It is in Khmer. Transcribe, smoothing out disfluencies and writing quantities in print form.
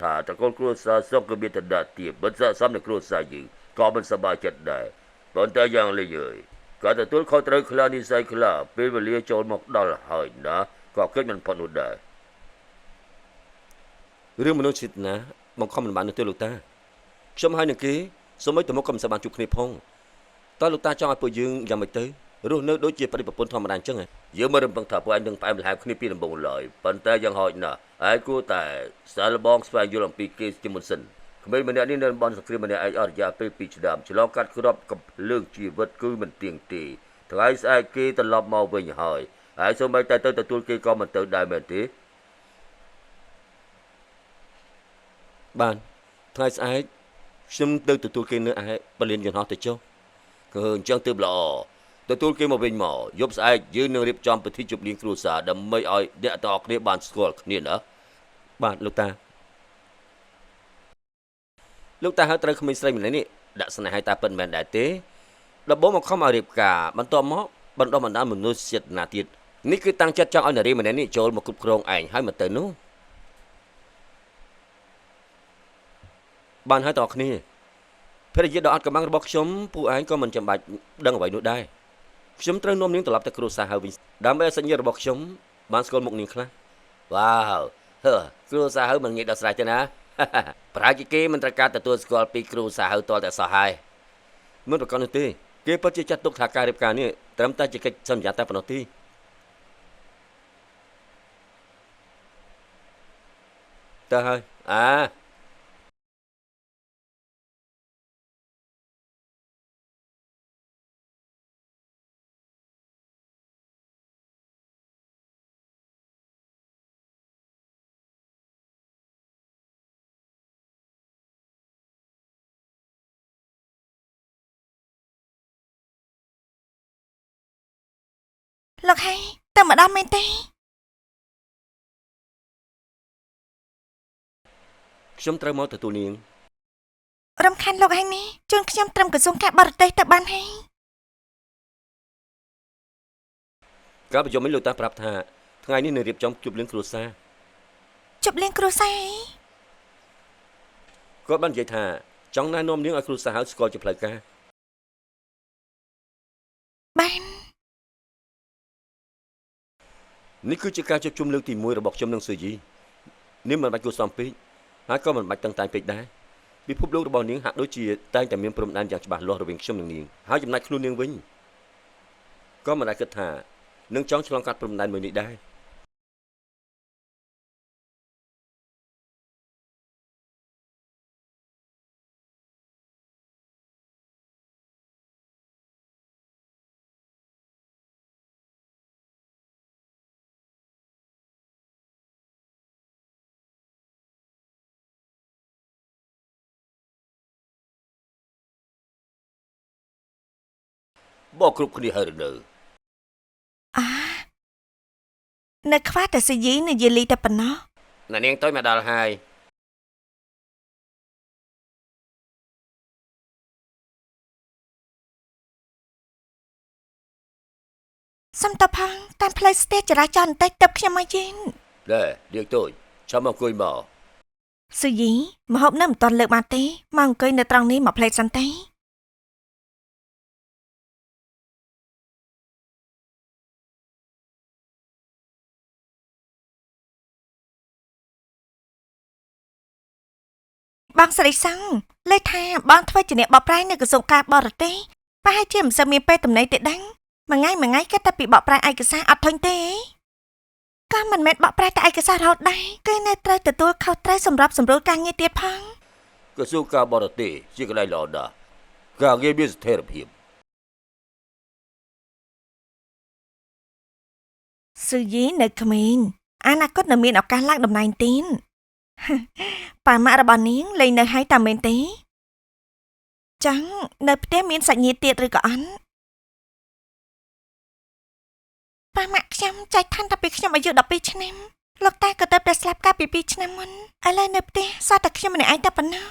ថាតកូលគ្រួសារសុខក៏មានឋានៈទាបមិនស័ក្តិសមនឹងគ្រួសារយើងក៏មិនសប្បាយចិត្តដែរប៉ុន្តែយ៉ាងលេចហើយក៏ទទួលខុសត្រូវខ្លះនិស័យខ្លះពេលវេលាចូលមកដល់ហើយណាក៏គិតមិនផុតនោះដែររឿងមនុស្សជាតិណាបង្ខំមិនបាននោះទេលោកតាខ្ញុំហើយនឹងគេសូម្បីតែមកក៏មិនសូវបានជួបគ្នាផងតើលោកតាចង់ឲ្យពួកយើងយ៉ាងម៉េចទៅរស់នៅដូចជាប្តីប្រពន្ធធម្មតាអញ្ចឹងយើងមិនរំពឹងថាពួកឯងនឹងផ្អែមល្ហែមគ្នាពីដំបូងឡើយប៉ុន្តែយ៉ាងហោចណាស់ឯងគួរតែសាកល្បងស្វែងយល់អំពីគេជាមុនសិនក្មេងម្នាក់នេះនៅតំបន់សង្គ្រាមម្នាក់ឯងអស់រយៈពេល2ឆ្នាំឆ្លងកាត់គ្រាប់កំភ្លើងជីវិតគឺមិនទៀងទេថ្ងៃស្អែកគេត្រឡប់មកវិញហើយហើយសូម្បីតែទៅទទួលគេក៏មិនទៅដែរមែនទេបានថ្ងៃស្អែកខ្ញុំទៅទទួលគេនៅឯបលានយន្តហោះទៅចុះគឺអញ្ចឹងទើបល្អទទួលគេមកវិញមកយប់ស្អែកយើងនឹងរៀបចំពិធីជប់លៀងគ្រួសារដើម្បីឲ្យអ្នកទាំងអស់គ្នាបានស្គាល់គ្នាណាបាទលោកតាហៅត្រូវក្មេងស្រីម្នាក់នេះដាក់ស្នេហ៍ឲ្យតាពិតមែនដែរទេដំបូងមកខំឲ្យរៀបការបន្ទាប់មកបណ្ដុះបណ្ដាលមនុស្សជាតិណាទៀតនេះគឺតាំងចិត្តចង់ឲ្យនារីម្នាក់នេះចូលមកគ្រប់គ្រងឯងហើយមកទៅនោះបានហើយតើគ្នាភរិយាដ៏អត់កម្បាំងរបស់ខ្ញុំពួកឯងក៏មិនចាំបាច់ដឹងអ្វីនោះដែរខ្ញុំត្រូវនាំនាងត្រឡប់ទៅគ្រួសារហើយវិញដើម្បីឲ្យសញ្ញារបស់ខ្ញុំបានស្គាល់មុខនាងខ្លះវ៉ាវគ្រួសារហើយមិនងាយដោះស្រាយទេណាប្រាជ្ញគេមិនត្រូវការទទួលស្គាល់ពីគ្រូសាហៅតតែសោះហើយមិនប្រកាសនោះទេគេពិតជាចាត់ទុកថាការរៀបការនេះត្រឹមតែជាកិច្ចសន្យាតែប៉ុណ្ណោះទេទៅហើយលោកហើយទៅម្ដងមែនទេខ្ញុំត្រូវមកទទួលនាងរំខានលោកហើយនេះជូនខ្ញុំត្រឹមក្រសួងការបរទេសទៅបានហើយការប្រជុំនេះលោកតាប្រាប់ថាថ្ងៃនេះនឹងរៀបចំជប់លៀងគ្រួសារជប់លៀងគ្រួសារគាត់បាននិយាយថាចង់ណែនាំនាងឲ្យគ្រួសារហៅស្គាល់ជាផ្លូវការបាននេះគឺជាការជួបជុំលើកទី1របស់ខ្ញុំនិងស៊ឺយីនាងមិនបាច់គួរសមពេកហើយក៏មិនបាច់តឹងតែងពេកដែរពិភពលោករបស់នាងហាក់ដូចជាតែងតែមានព្រំដែនយ៉ាងច្បាស់លាស់រវាងខ្ញុំនិងនាងហើយចំណែកខ្លួននាងវិញក៏មិនអាចគិតថានឹងចង់ឆ្លងកាត់ព្រំដែនមួយនេះដែរបកគ្រប់គ្នាហើយនៅនៅខ្វះតែសយីនៅយេលីតែប៉ុណ្ណោះនាងទៅមកដល់ហើយសំតផងតាមផ្លូវស្ទះចរាចរណ៍បន្តិចទៅខ្ញុំមកយេនដែរនាងតូចចាំមកអង្គុយមកសយីម្ហូបនៅមិនទាន់លើកបានទេមកអង្គុយនៅត្រង់នេះមកផ្លេតសិនទេបងស្រីសង្ឃលើថាបងធ្វើជាអ្នកបកប្រែនៅក្រសួងការបរទេសប្រហែលជាមិនសូវមានពេលទំនេរទេដឹងមួយថ្ងៃគេតែពីបកប្រែឯកសារអត់ធុញទេក៏មិនមែនបកប្រែតែឯកសាររហូតដែរគឺនៅត្រូវទទួលខុសត្រូវសម្រាប់សម្រួលការងារទៀតផងក្រសួងការបរទេសជាកន្លែងល្អណាស់ការងារមានស្ថិរភាពស៊ឺយីនៅក្មេងអនាគតនៅមានឱកាសឡើងតំណែងទៀតប៉ាម៉ាក់របស់នាងលេងនៅហើយតាមែនទេចឹងនៅផ្ទះមានសាច់ញាតិទៀតឬក៏អត់ប៉ាម៉ាក់ខ្ញុំចែកឋានតាពីខ្ញុំអាយុ12ឆ្នាំលោកតាក៏ទៅតែស្លាប់កាលពី2ឆ្នាំមុនឥឡូវនៅផ្ទះសោះតែខ្ញុំម្នាក់ឯងតែប៉ុណ្ណោះ